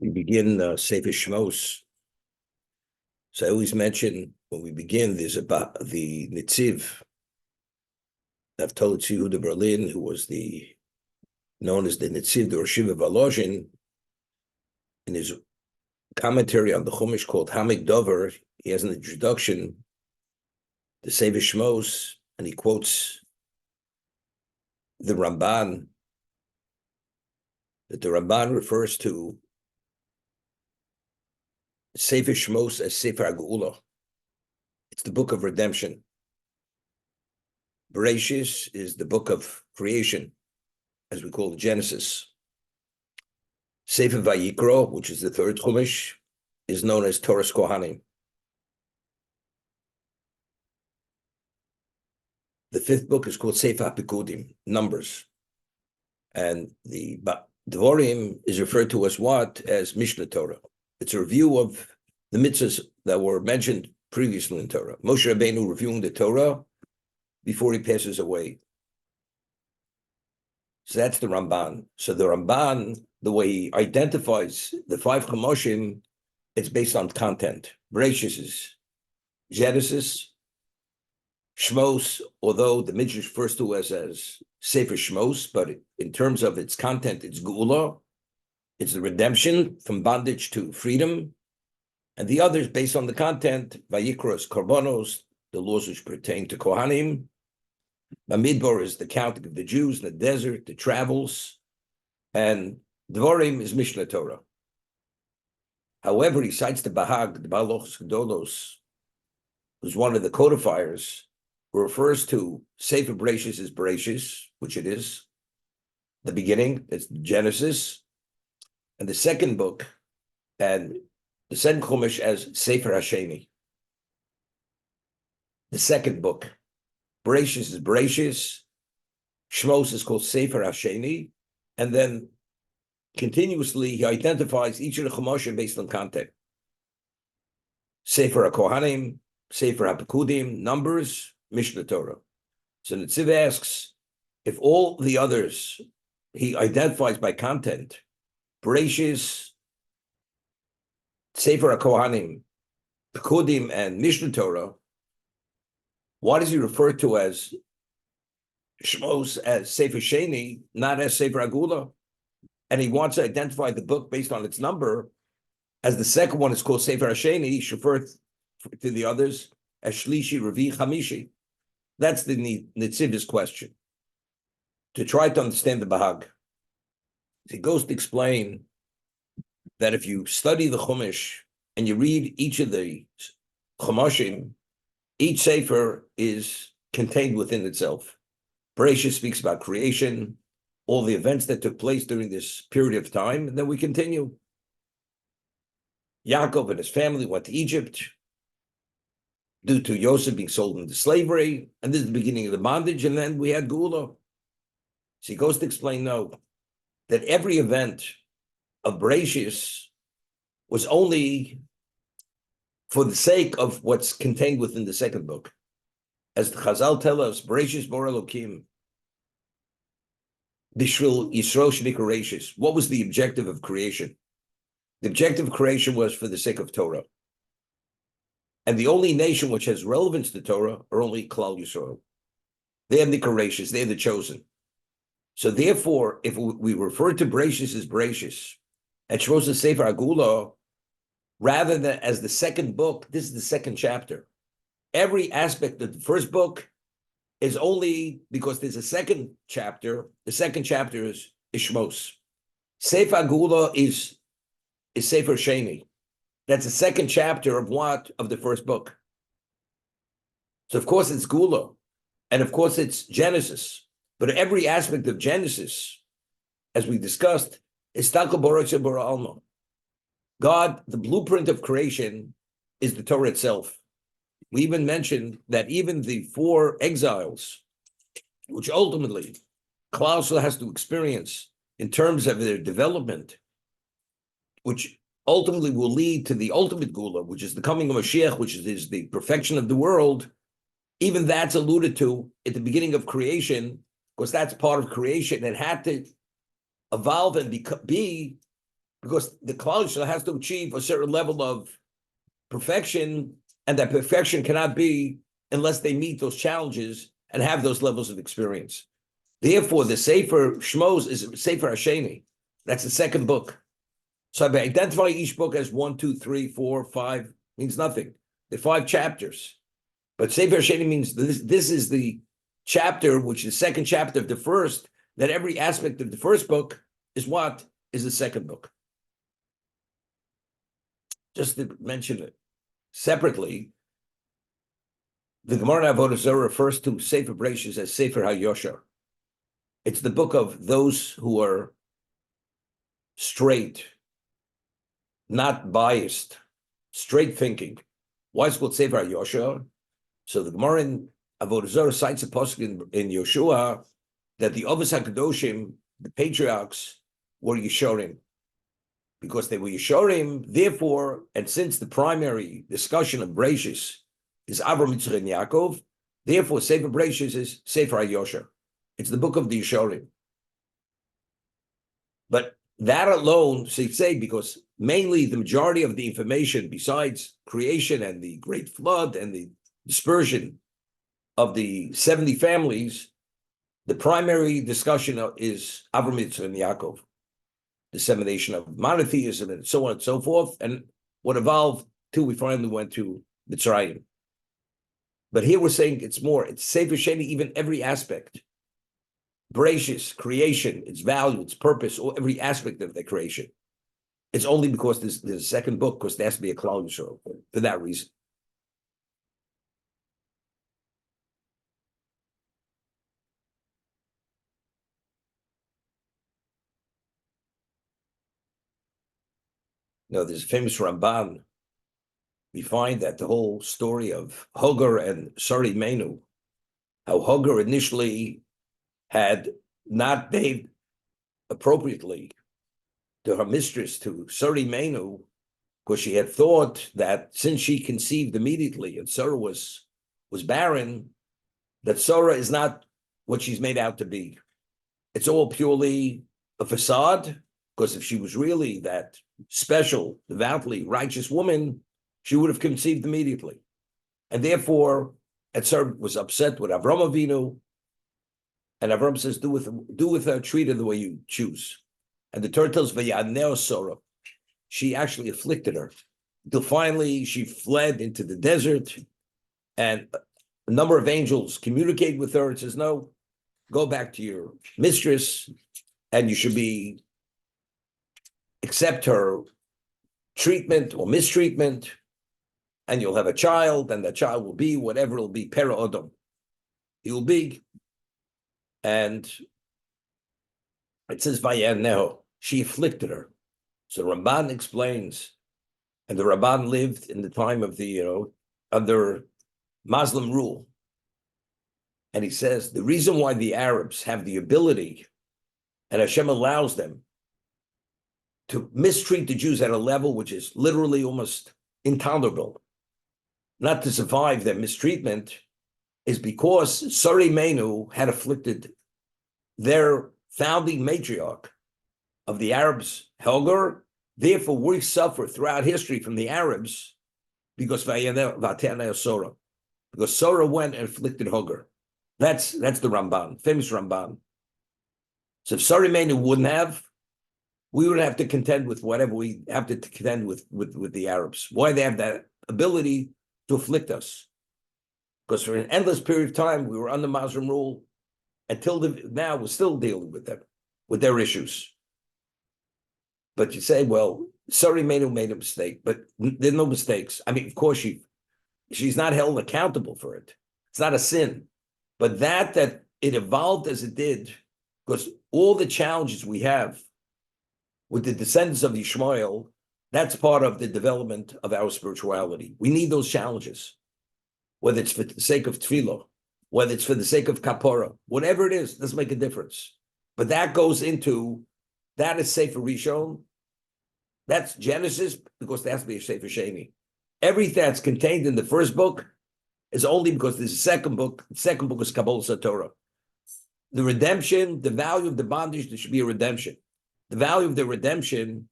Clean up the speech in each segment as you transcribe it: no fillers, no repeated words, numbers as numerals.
We begin Sefer Shemos. So I always mention when we begin, there's about the Nitziv, Naftali Yehuda Berlin, who was known as the Nitziv, the Rosh Volozhin, in his commentary on the Chumash called Hamik Dover. He has an introduction to Sefer Shemos, and he quotes the Ramban, that the Ramban refers to Sefer Shemos as Sefer HaGeula. It's the book of redemption. Bereshis is the book of creation, as we call it, Genesis. Sefer Vayikro, which is the third Chumash, is known as Torah Kohanim. The fifth book is called Sefer HaPikudim, Numbers. And the Dvorim is referred to as what? As Mishnah Torah. It's a review of the mitzvahs that were mentioned previously in Torah. Moshe Rabbeinu reviewing the Torah before he passes away. So that's the Ramban. So the Ramban, the way he identifies the five Chamoshim, it's based on content. Bereshis is Genesis. Shmos, although the Midrash refers to as Sefer Shmos, but in terms of its content, it's Geula. It's the redemption from bondage to freedom. And the others, based on the content, Vayikra is Korbanos, the laws which pertain to Kohanim. Bamidbar is the counting of the Jews in the desert, the travels. And Dvorim is Mishnah Torah. However, he cites the Bahag, the Balochos Gedolos, who's one of the codifiers, who refers to Sefer Bereshis as Bereshis, which it is, the beginning, it's Genesis, and the second book, and the second Chumash as Sefer HaSheini. The second book, Bereshis is Bereshis, Shemos is called Sefer HaSheini, and then continuously he identifies each of the Chumash based on content. Sefer HaKohanim, Sefer HaPekudim, Numbers, Mishnah Torah. So Nitziv asks, if all the others he identifies by content, Bereshis, Sefer HaKohanim, Pekudim, and Mishnah Torah, why does he refer to as Shemos as Sefer Sheni, not as Sefer HaGeula? And he wants to identify the book based on its number, as the second one is called Sefer HaSheni, he should refer to the others as Shlishi, Revi, Chamishi. That's the Nitziv's question, to try to understand the Bahag. He goes to explain that if you study the Chumash and you read each of the Chumashim, each Sefer is contained within itself. Bereshit speaks about creation, all the events that took place during this period of time, and then we continue. Yaakov and his family went to Egypt due to Yosef being sold into slavery, and this is the beginning of the bondage, and then we had Geula. So he goes to explain, no, that every event of Bereshis was only for the sake of what's contained within the second book. As the Chazal tell us, Bereshis Bor Elokim, Bishvil Yisro Shnik Bereshis. What was the objective of creation? The objective of creation was for the sake of Torah. And the only nation which has relevance to Torah are only Klal Yisrael. They are the Bereshis, they're the chosen. So therefore, if we refer to Bereshis as Bereshis, and Shemos as Sefer HaGeula, rather than as the second book, this is the second chapter. Every aspect of the first book is only because there's a second chapter. The second chapter is Shemos. Sefer HaGeula is Sefer Sheni. That's the second chapter of what? Of the first book. So of course it's Geula, and of course it's Genesis. But every aspect of Genesis, as we discussed, is Taka Borotza Bora Alma. God, the blueprint of creation, is the Torah itself. We even mentioned that even the four exiles, which ultimately Klaus has to experience in terms of their development, which ultimately will lead to the ultimate Geula, which is the coming of Mashiach, which is the perfection of the world. Even that's alluded to at the beginning of creation, because that's part of creation. It had to evolve and be because the Klal Yisrael has to achieve a certain level of perfection, and that perfection cannot be unless they meet those challenges and have those levels of experience. Therefore, the Sefer Shemos is Sefer HaSheini. That's the second book. So by identifying each book as 1, 2, 3, 4, 5 means nothing. They're 5 chapters. But Sefer HaSheini means this is the chapter, which is the second chapter of the first, that every aspect of the first book is what is the second book. Just to mention it separately, the Gemara in Avodah Zarah refers to Sefer Bereshis as Sefer HaYoshar. It's the book of those who are straight, not biased, straight thinking. Why is it called Sefer HaYoshar? So the Gemara in Avodah Zarah cites a pasuk in Yeshua that the Avos HaKadoshim, the patriarchs, were Yeshorim. Because they were Yeshorim, therefore, and since the primary discussion of Bereshis is Avram, Yitzchak, and Yaakov, therefore Sefer Bereshis is Sefer HaYoshar. It's the book of the Yeshorim. But that alone, so you say, because mainly the majority of the information, besides creation and the great flood and the dispersion of the 70 families, the primary discussion is Avram, Yitzchak, and Yaakov. Dissemination of monotheism and so on and so forth, and what evolved till we finally went to Mitzrayim. But here we're saying it's more. It's Sefer HaSheini, even every aspect. Bereshis, creation, its value, its purpose, or every aspect of the creation. It's only because there's a second book, because there has to be a Klal Yisrael for that reason. You know, there's a famous Ramban. We find that the whole story of Hagar and Sari Menu, how Hagar initially had not behaved appropriately to her mistress, to Sari Menu, because she had thought that since she conceived immediately and Sarah was barren, that Sarah is not what she's made out to be. It's all purely a facade, because if she was really that special, devoutly righteous woman, she would have conceived immediately. And therefore, Sarah was upset with Avram Avinu, and Avram says, do with her, treat her the way you choose. And the Torah tells Vayaneo Sarah, she actually afflicted her, until finally she fled into the desert, and a number of angels communicate with her and says, no, go back to your mistress, and you should accept her treatment or mistreatment, and you'll have a child, and that child will be whatever it'll be, Pera Odom. He will be. And it says, Vayaneho, she afflicted her. So Ramban explains, and the Ramban lived in the time of the, under Muslim rule. And he says, the reason why the Arabs have the ability, and Hashem allows them, to mistreat the Jews at a level which is literally almost intolerable, not to survive their mistreatment, is because Sari Menu had afflicted their founding matriarch of the Arabs, Hagar. Therefore, we suffer throughout history from the Arabs because Sarah went and afflicted Hagar. That's the Ramban, famous Ramban. So if Sari Menu wouldn't have, we would have to contend with whatever we have to contend with the Arabs. Why they have that ability to afflict us? Because for an endless period of time, we were under Muslim rule. Until now, we're still dealing with them, with their issues. But you say, well, Sari Menu made a mistake, but there are no mistakes. I mean, of course, she's not held accountable for it. It's not a sin. But that it evolved as it did, because all the challenges we have with the descendants of Yishmael, that's part of the development of our spirituality. We need those challenges, whether it's for the sake of tefillah, whether it's for the sake of kapora, whatever it is, doesn't make a difference. But that goes into, that is Sefer Rishon, that's Genesis, because there has to be a Sefer HaSheini. Everything that's contained in the first book is only because there's a second book. The second book is Kabbalah Satorah. The redemption, the value of the bondage, there should be a redemption. The value of the redemption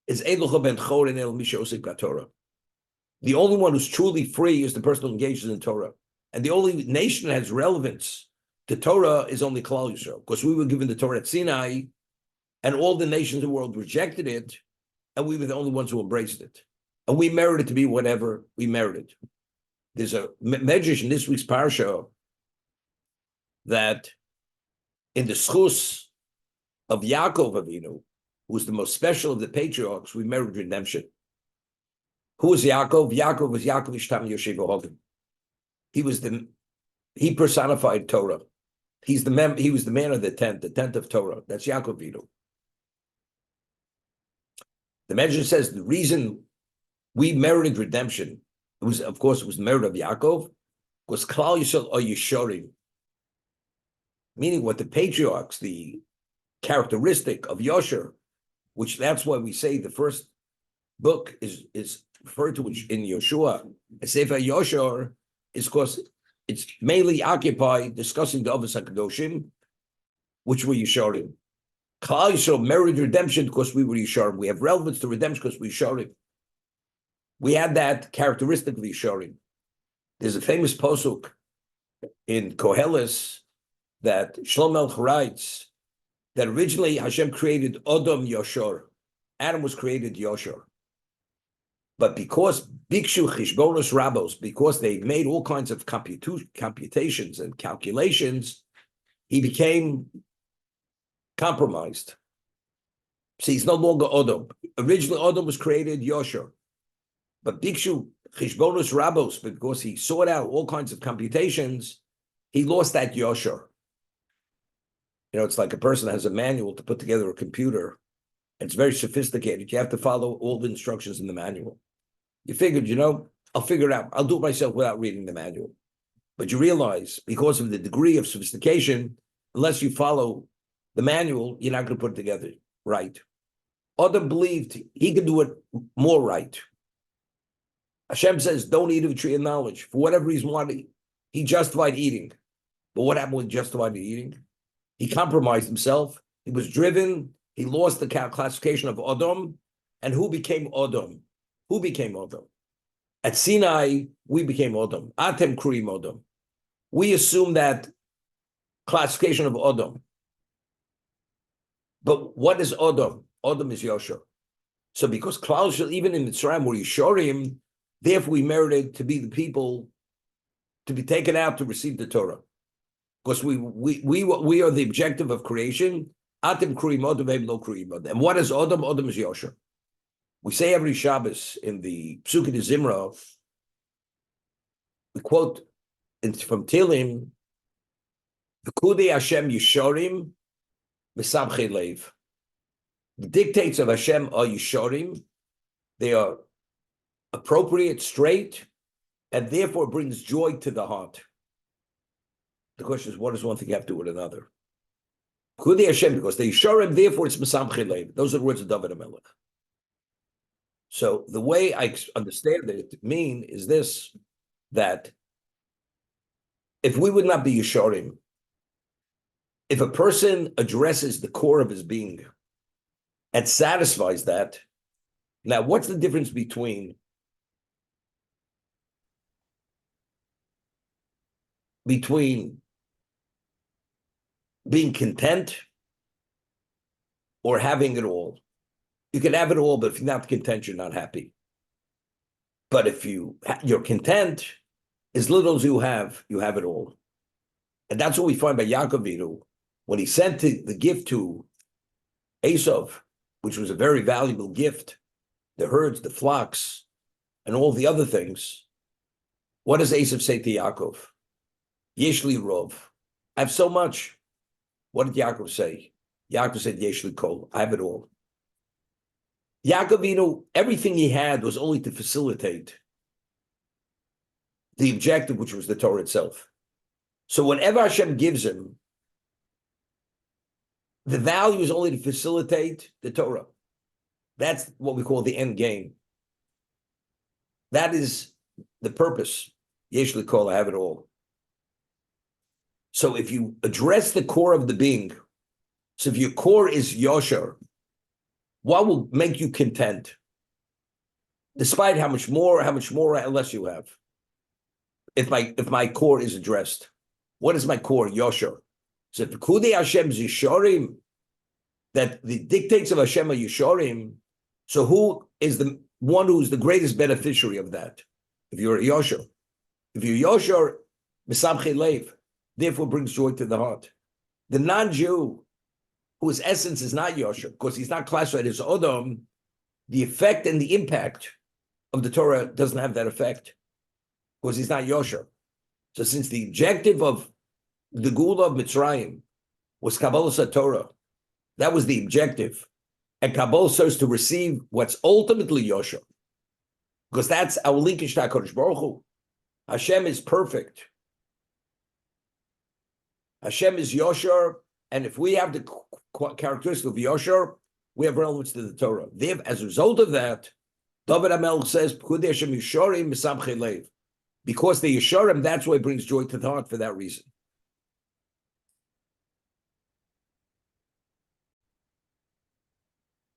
is Elocha ben Chorin el Misha Osik Torah. The only one who's truly free is the person who engages in Torah. And the only nation that has relevance to Torah is only Klal Yisrael, because we were given the Torah at Sinai, and all the nations of the world rejected it, and we were the only ones who embraced it. And we merited to be whatever we merited. There's a medrash in this week's parsha that in the schus of Yaakov Avinu, who's the most special of the patriarchs, we merited redemption. Who was Yaakov? Yaakov was Yaakov Ishtam Yoshev Hogan. He personified Torah. He was the man of the tent of Torah. That's Yaakov Avinu. The medrash says the reason we merited redemption, it was the merit of Yaakov, was Klal Yisrael or Yeshorim. Meaning what the patriarchs, the characteristic of Yosher, which that's why we say the first book is referred to in Yeshua, a Sefer Yosher, is because it's mainly occupied discussing the Avos HaKadoshim, which were Yeshorim. Klal Yisrael merited redemption because we were Yeshorim. We have relevance to redemption because we Yeshorim. We had that characteristic of Yeshorim. There's a famous posuk in Koheles that Shlomo Melech writes that originally Hashem created Adam Yoshor. Adam was created Yoshor. But because Bikshu Chishbonos Rabos, because they made all kinds of computations and calculations, he became compromised. So he's no longer Adam. Originally, Adam was created Yoshor. But Bikshu Chishbonos Rabos, because he sought out all kinds of computations, he lost that Yoshor. You know, it's like a person has a manual to put together a computer. It's very sophisticated. You have to follow all the instructions in the manual. You figured, I'll figure it out. I'll do it myself without reading the manual. But you realize, because of the degree of sophistication, unless you follow the manual, you're not going to put it together right. Adam believed he could do it more right. Hashem says, don't eat of the tree of knowledge. For whatever reason, he justified eating. But what happened with justified eating? He compromised himself. He was driven. He lost the classification of Adam. And who became Adam? Who became Adam? At Sinai, we became Adam. Atem Kruim Adam. We assume that classification of Adam. But what is Adam? Adam is Yosher. So because Klal Yisrael, even in Mitzrayim, were Yeshorim, therefore we merited to be the people to be taken out to receive the Torah. Because we are the objective of creation. Atem Kruim Adam, Lo Kruim Adam. And what is Adam? Adam is Yosher. We say every Shabbos in the Psukim de Zimra, we quote from Tehillim, V'kudei Hashem Yeshorim V'samchei Leiv. The dictates of Hashem are Yeshorim. They are appropriate, straight, and therefore brings joy to the heart. The question is, what does one thing have to do with another? Kudei Hashem, because they Yeshorim, therefore it's V'samchei Leiv. Those are the words of David HaMelech. So the way I understand it to mean is this, that if we would not be Yeshorim, if a person addresses the core of his being and satisfies that, now what's the difference between being content or having it all? You can have it all, but if you're not content, you're not happy. But if you're content, as little as you have it all. And that's what we find by Yaakov Avinu. When he sent the gift to Esav, which was a very valuable gift, the herds, the flocks, and all the other things, what does Esav say to Yaakov? Yeshli Rov. I have so much. What did Yaakov say? Yaakov said, Yeshli Kol. I have it all. Yaakov Avinu, everything he had was only to facilitate the objective, which was the Torah itself. So whatever Hashem gives him, the value is only to facilitate the Torah. That's what we call the end game. That is the purpose. Yesh L'Kol, I have it all. So if you address the core of the being, so if your core is Yosher, What will make you content? Despite how much more or less you have. If my core is addressed. What is my core? Yosher. So Pekudei Hashem Yishorim, that the dictates of Hashem are Yishorim. So who is the one who's the greatest beneficiary of that? If you're a Yosher. If you're Yosher, Mesamche Leiv, therefore brings joy to the heart. The non-Jew, whose essence is not Yosher, because he's not classified as Odom, the effect and the impact of the Torah doesn't have that effect, because he's not Yosher. So since the objective of the Gula of Mitzrayim was Kabbalah Torah, that was the objective. And Kabbalah serves to receive what's ultimately Yosher, because that's our linkage to HaKadosh Baruch Hu. Hashem is perfect. Hashem is Yosher, and if we have the characteristic of Yosher, we have relevance to the Torah. As a result of that, David HaMelech says, because they're Yeshorim, that's why it brings joy to the heart for that reason.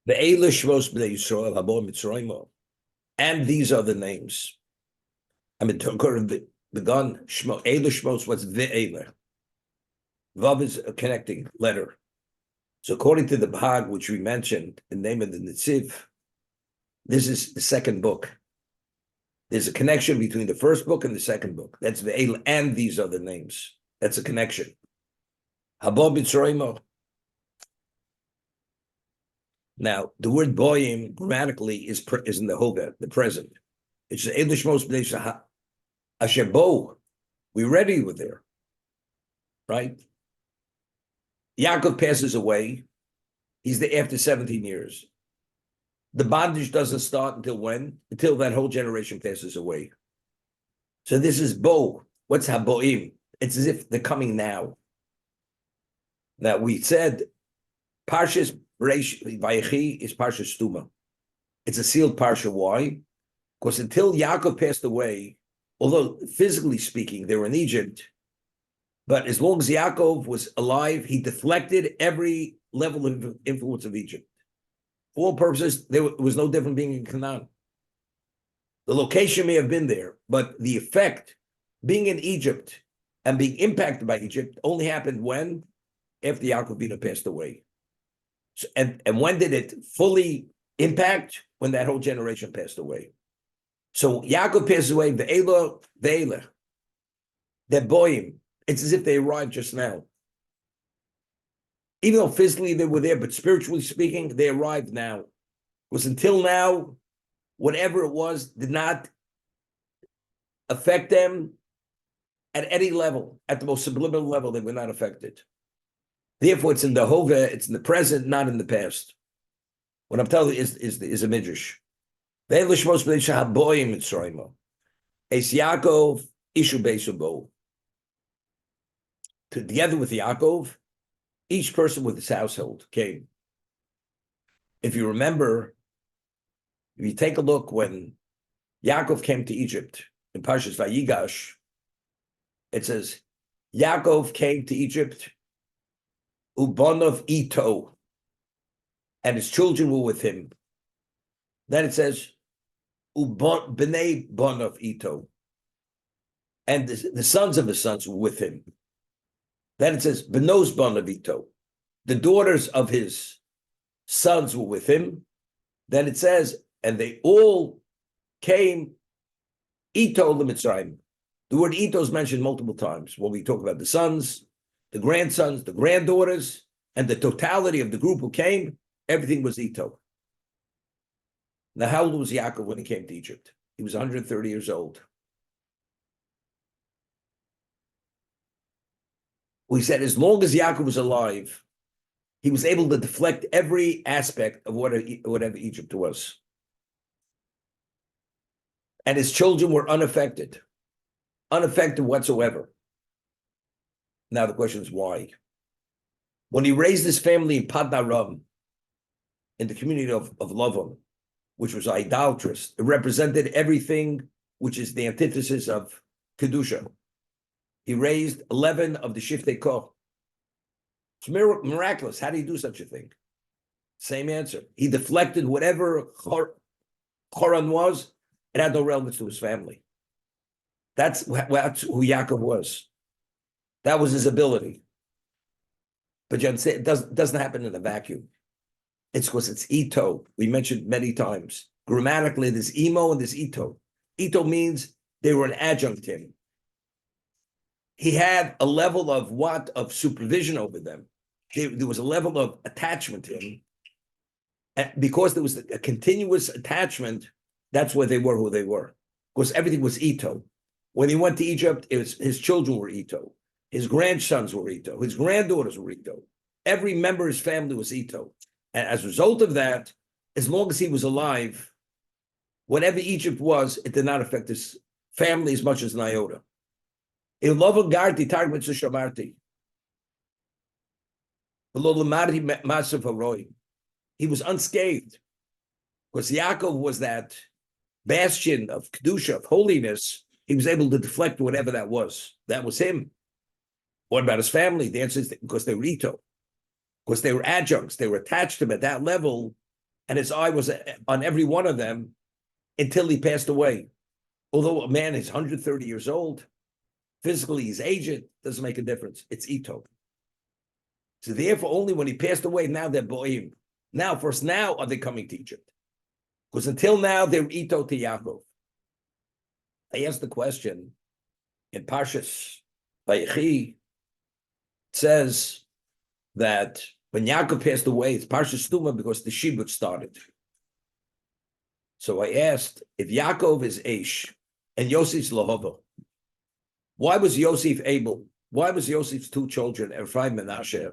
And these are the names. I mean, the gun, Shmo, Eile Shmos, what's Ve'ele? Vav is a connecting letter. So according to the Bahag, which we mentioned, the name of the Netziv, this is the second book. There's a connection between the first book and the second book. That's Ve'ele, and these are the names. That's a connection. Habo Mitzrayim. Now, the word boyim grammatically is in the Hoga, the present. It's the Eile Shmos B'nei Asher Bo. We already were there, right? Yaakov passes away. He's there after 17 years. The bondage doesn't start until when? Until that whole generation passes away. So this is Bo. What's Haboim? It's as if they're coming now. Now, we said Parshas Vayechi is Parsha Stuma. It's a sealed Parsha. Why? Because until Yaakov passed away, although physically speaking, they were in Egypt, but as long as Yaakov was alive, he deflected every level of influence of Egypt. For all purposes, there was no different being in Canaan. The location may have been there, but the effect, being in Egypt and being impacted by Egypt, only happened when? After Yaakov Avinu passed away. So, and when did it fully impact? When that whole generation passed away. So Yaakov passes away, Ve'ela, they're boyim. It's as if they arrived just now. Even though physically they were there, but spiritually speaking, they arrived now. Because until now, whatever it was did not affect them at any level. At the most subliminal level, they were not affected. Therefore, it's in the Hove, it's in the present, not in the past. What I'm telling you is a midrash. Yaakov, Ishu Beisubo. Together with Yaakov, each person with his household came. If you remember, if you take a look when Yaakov came to Egypt in Parshas Vayigash, it says, Yaakov came to Egypt, Ubonov Ito, and his children were with him. Then it says, B'nei Bonov Ito, and the sons of his sons were with him. Then it says, Benos Bonov Ito, the daughters of his sons were with him. Then it says, and they all came Ito L'Mitzrayim. The word Ito is mentioned multiple times when we talk about the sons, the grandsons, the granddaughters, and the totality of the group who came, everything was Ito. Now, how old was Yaakov when he came to Egypt? He was 130 years old. We said as long as Yaakov was alive, he was able to deflect every aspect of whatever Egypt was. And his children were unaffected whatsoever. Now the question is why? When he raised his family in Padnaram, in the community of Lavan, which was idolatrous, it represented everything which is the antithesis of Kedusha. He raised 11 of the Shiftei Koch. It's miraculous. How do you do such a thing? Same answer. He deflected whatever Choran was. It had no relevance to his family. That's who Yaakov was. That was his ability. But it doesn't happen in a vacuum. It's because it's ito. We mentioned many times. Grammatically, there's emo and there's ito. Ito means they were an adjunct to him. He had a level of what? Of supervision over them. There was a level of attachment to him. And because there was a continuous attachment, that's where they were who they were. Because everything was ito. When he went to Egypt, his children were ito. His grandsons were ito. His granddaughters were ito. Every member of his family was ito. And as a result of that, as long as he was alive, whatever Egypt was, it did not affect his family as much as an iota. He was unscathed because Yaakov was that bastion of kedusha, of holiness. He was able to deflect whatever that was. That was him. What about his family? The answer is because they were ito, because they were adjuncts. They were attached to him at that level, and his eye was on every one of them until he passed away. Although a man is 130 years old, physically he's aged, doesn't make a difference. It's ito. So therefore, only when he passed away, now they're boim. Now are they coming to Egypt? Because until now, they were ito to Yaakov. I asked the question in Parshas Vayechi. It says that when Yaakov passed away, it's Parshas Tuma because the Shibud started. So I asked, if Yaakov is Eish and Yosef's Lahova, why was Yosef's two children, Ephraim and Menashe,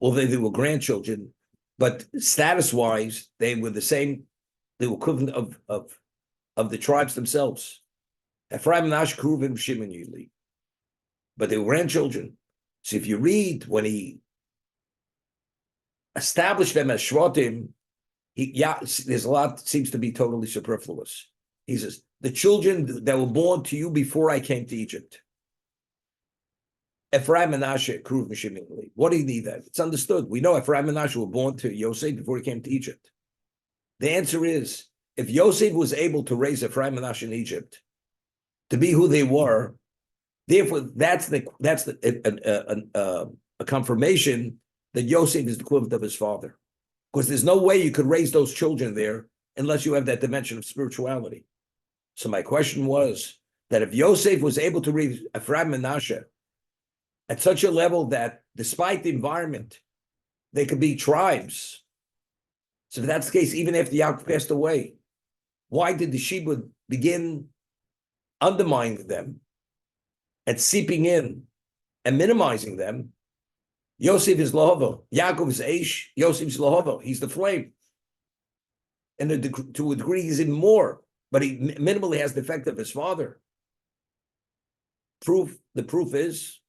although they were grandchildren, but status-wise, they were the same, they were equivalent of the tribes themselves. Ephraim and Menashe, Kruvim, Shimon, Yili. But they were grandchildren. So if you read, when he established them as Shvatim, there's a lot that seems to be totally superfluous. He says, the children that were born to you before I came to Egypt. Ephraim and Menashe, Kruvim, Shimon, Yili. What do you need that? It's understood. We know Ephraim and Menashe were born to Yosef before he came to Egypt. The answer is, if Yosef was able to raise Ephraim and Menashe in Egypt to be who they were, therefore that's a confirmation that Yosef is the equivalent of his father, because there's no way you could raise those children there unless you have that dimension of spirituality. So my question was that if Yosef was able to raise Ephraim and Menashe at such a level that despite the environment, they could be tribes. So if that's the case, even after Yaakov passed away, why did the Shibud begin undermining them and seeping in and minimizing them? Yosef is Lahova. Yaakov is Eish. Yosef is Lahova. He's the flame. And to a degree, he's in more, but he minimally has the effect of his father. The proof is,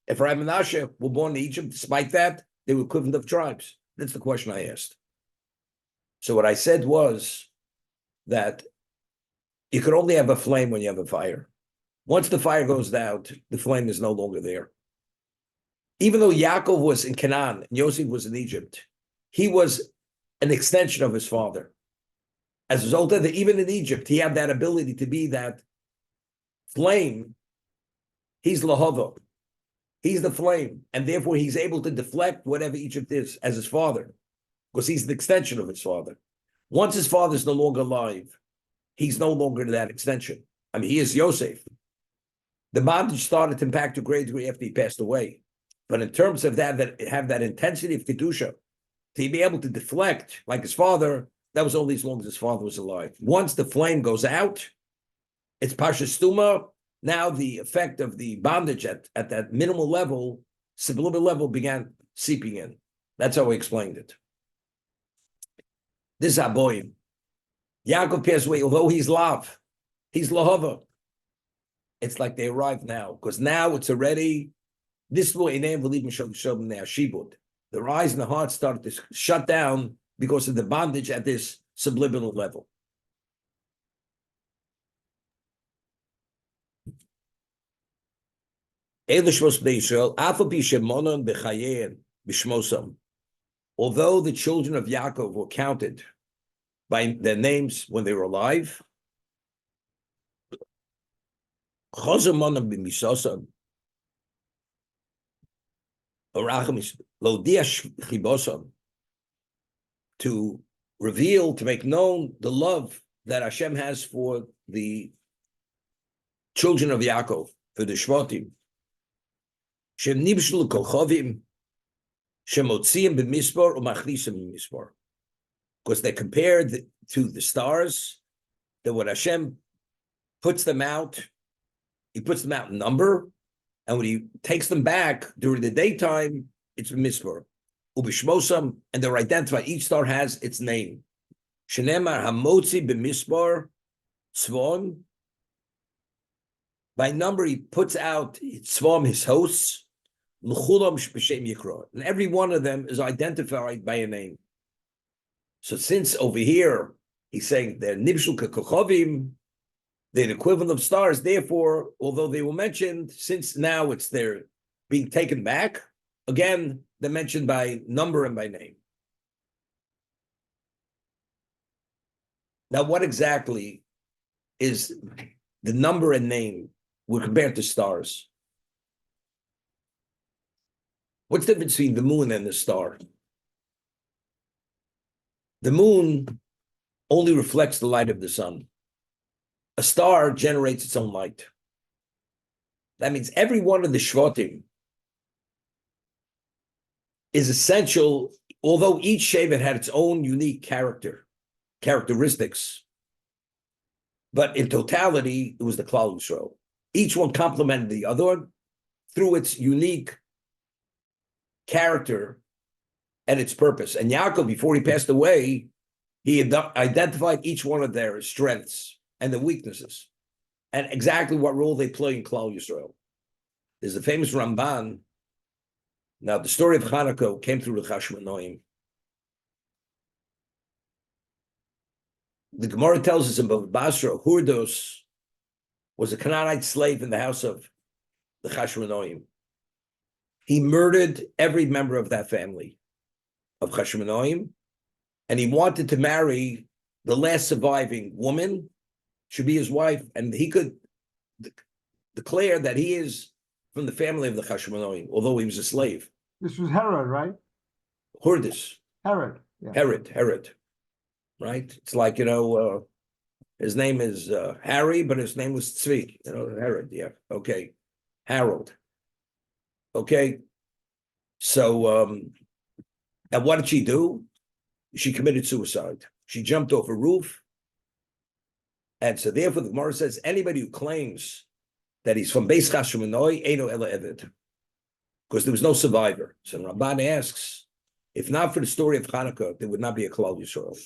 Ephraim and Menashe were born in Egypt. Despite that, they were equivalent of tribes. That's the question I asked. So what I said was that you could only have a flame when you have a fire. Once the fire goes out, the flame is no longer there. Even though Yaakov was in Canaan and Yosef was in Egypt, he was an extension of his father. As a result of that, even in Egypt, he had that ability to be that flame. He's Lahava. He's the flame. And therefore, he's able to deflect whatever Egypt is as his father, because he's the extension of his father. Once his father is no longer alive, he's no longer that extension. I mean, he is Yosef. The bondage started to impact to a great degree after he passed away. But in terms of that have that intensity of Kedusha, to be able to deflect like his father, that was only as long as his father was alive. Once the flame goes out, it's Parshas Tuma. Now the effect of the bondage at that minimal level, subliminal level, began seeping in. That's how we explained it. This is Aboyim. Yaakov passed away, although he's Lav, he's Lahava. It's like they arrived now, because now it's already this law in Shibud. Their eyes and the heart started to shut down because of the bondage at this subliminal level. although the children of Yaakov were counted by their names when they were alive, to reveal, to make known the love that Hashem has for the children of Yaakov, for the Shvatim. Shem nibshul kolchovim, shem motziim b'mispar u'machlisim b'mispar. Because they're compared to the stars, that when Hashem puts them out, he puts them out in number, and when he takes them back during the daytime, it's b'mispar. Ubishmosam, and they're identified. Each star has its name. Shenemar hamotzi b'mispar tzvom. By number, he puts out tzvom, his hosts. L'chulam b'shem yikra, and every one of them is identified by a name. So since over here he's saying they're nibshul kekochovim, they're the equivalent of stars. Therefore, although they were mentioned, since now they're being taken back again, they're mentioned by number and by name. Now, what exactly is the number and name when compared to stars? What's the difference between the moon and the star? The moon only reflects the light of the sun. A star generates its own light. That means every one of the Shvatim is essential, although each Shevet had its own unique characteristics. But in totality, it was the Klal Yisrael. Each one complemented the other one through its unique character and its purpose. And Yaakov, before he passed away, he had identified each one of their strengths and their weaknesses, and exactly what role they play in Klal Yisrael. There's the famous Ramban. Now, the story of Hanukkah came through the HaSheini. The Gemara tells us in Bava Basra, Hurdos was a Canaanite slave in the house of the HaSheini. He murdered every member of that family of HaSheini, and he wanted to marry the last surviving woman, should be his wife, and he could declare that he is from the family of the HaSheini, although he was a slave. This was Herod, right? Hurdis. Herod. Yeah. Herod. Right? It's like, his name is Harry, but his name was Tzvi. Herod, yeah. Okay. Harold. Okay. So, and what did she do? She committed suicide. She jumped off a roof. And so therefore the Gemara says, anybody who claims that he's from Beis HaSheini, Eino Ela Eved, because there was no survivor. So Ramban asks, if not for the story of Hanukkah, there would not be a Klal Yisrael.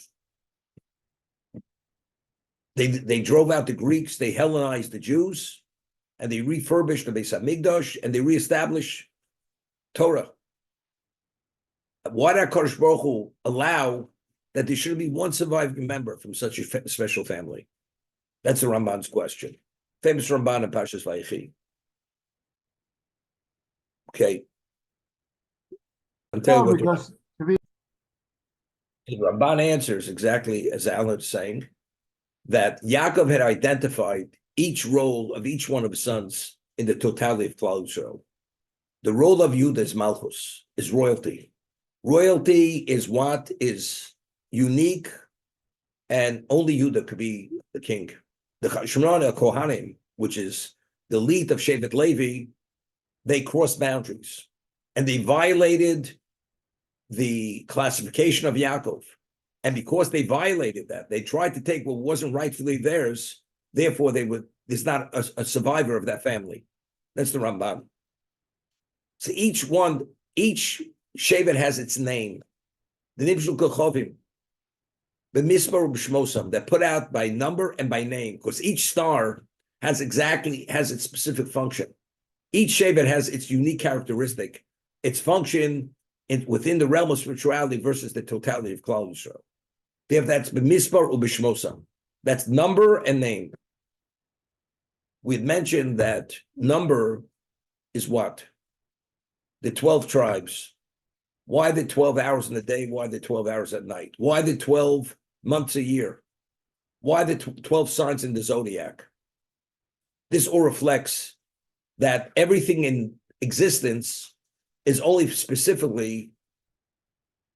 They drove out the Greeks, they Hellenized the Jews, and they refurbished the Beis HaMikdash, and they reestablished Torah. Why did HaKadosh Baruch Hu allow that there should be one surviving member from such a special family? That's the Ramban's question. Famous Ramban in Parshas Vayechi. Okay. I'll tell you what the Ramban answers exactly as Alan is saying, that Yaakov had identified each role of each one of his sons in the totality of Klal Yisrael. The role of Yudah is Malchus, is royalty. Royalty is what is unique, and only Yudah could be the king. The Shemona Kohanim, which is the elite of Shevet Levi, they crossed boundaries, and they violated the classification of Yaakov. And because they violated that, they tried to take what wasn't rightfully theirs. Therefore, there's not a survivor of that family. That's the Ramban. So each Shevet has its name. The Nibshul Kochovim, the Mispar B'Shmosam, they're put out by number and by name, because each star has its specific function. Each Shevet has its unique characteristic, its function within the realm of spirituality versus the totality of Klal Yisrael. That's B'Mispar U'B'Shmosam. That's number and name. We had mentioned that number is what? The 12 tribes. Why the 12 hours in the day? Why the 12 hours at night? Why the 12 months a year? Why the 12 signs in the zodiac? This all reflects that everything in existence is only specifically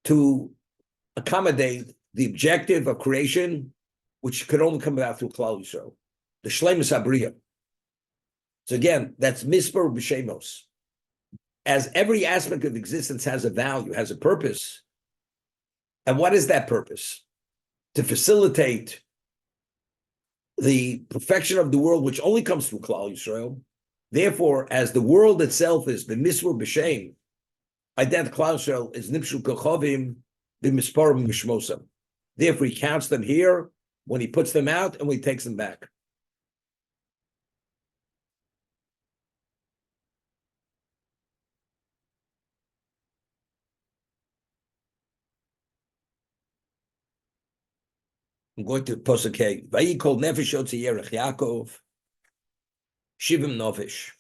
to accommodate the objective of creation, which could only come about through Klal Yisrael, the Shlemus Habriya. So again, that's Mispar B'Shemos. As every aspect of existence has a value, has a purpose. And what is that purpose? To facilitate the perfection of the world, which only comes through Klal Yisrael. Therefore, as the world itself is the Misvur B'Shem, identical Klal Yisrael is Nipshu Kochovim B'Misparim B'Shmosam. Therefore, he counts them here when he puts them out and when he takes them back. I'm going to Posuk Hey. Vayikol Nefesh Yotzi Yerech Yaakov Shivim Nefesh.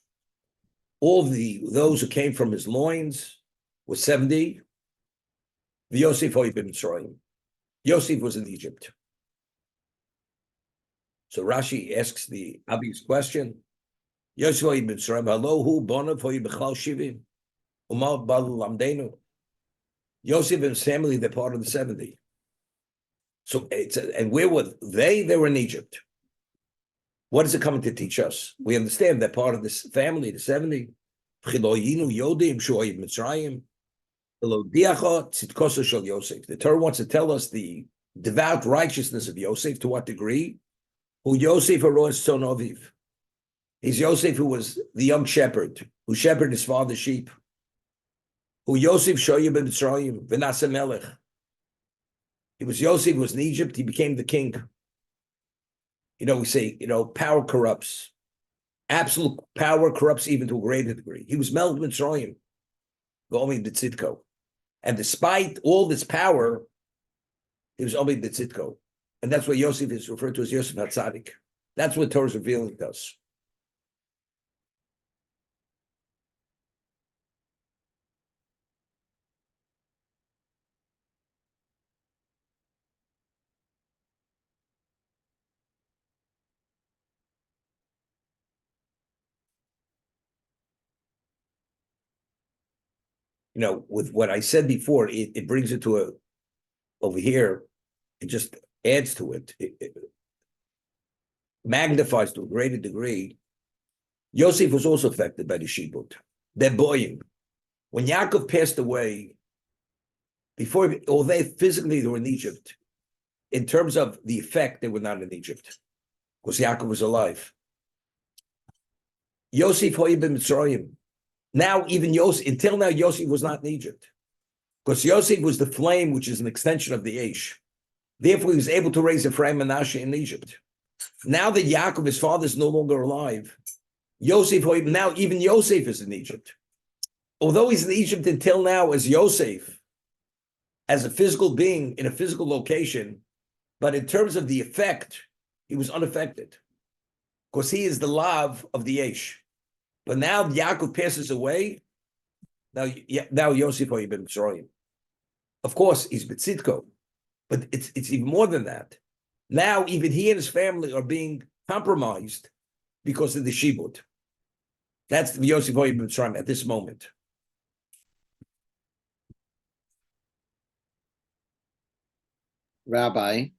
All those who came from his loins were 70. Yosef Hoy b'Mitzrayim. Yosef was in Egypt. So Rashi asks the obvious question: Yosef Hoy b'Mitzrayim. Hello, who bonav Hoy b'Chlal Shivim? Umal Balu Lamdenu. Yosef and his family, they're part of the 70. So and where were they? They were in Egypt. What is it coming to teach us? We understand that part of this family, the 70. The Torah wants to tell us the devout righteousness of Yosef. To what degree? Who Yosef arose son aviv. He's Yosef who was the young shepherd, who shepherded his father's sheep. Who Yosef shoyim b'Mitzrayim v'nasa melech. He was Yosef who was in Egypt. He became the king. We say, power corrupts. Absolute power corrupts even to a greater degree. He was Melech Mitzrayim, Gomi B'Tzidko. And despite all this power, he was only B'Tzidko. And that's what Yosef is referred to as Yosef HaTzadik. That's what Torah is revealing to us. With what I said before, it brings it to over here, it just adds to it. It magnifies to a greater degree. Yosef was also affected by the Shibud. They're boying. When Yaakov passed away, although physically they were in Egypt, in terms of the effect, they were not in Egypt, because Yaakov was alive. Yosef Hoy b'Mitzrayim. Now, even Yosef, until now, Yosef was not in Egypt. Because Yosef was the flame, which is an extension of the Aish. Therefore, he was able to raise Ephraim and Manasseh in Egypt. Now that Yaakov, his father, is no longer alive, now even Yosef is in Egypt. Although he's in Egypt until now as Yosef, as a physical being in a physical location, but in terms of the effect, he was unaffected. Because he is the lav of the Aish. But now Yaakov passes away. Now Yosef Hoy b'Mitzrayim. Of course, he's B'Tzidko, but it's even more than that. Now even he and his family are being compromised because of the Shibud. That's the Yosef Hoy b'Mitzrayim at this moment. Rabbi,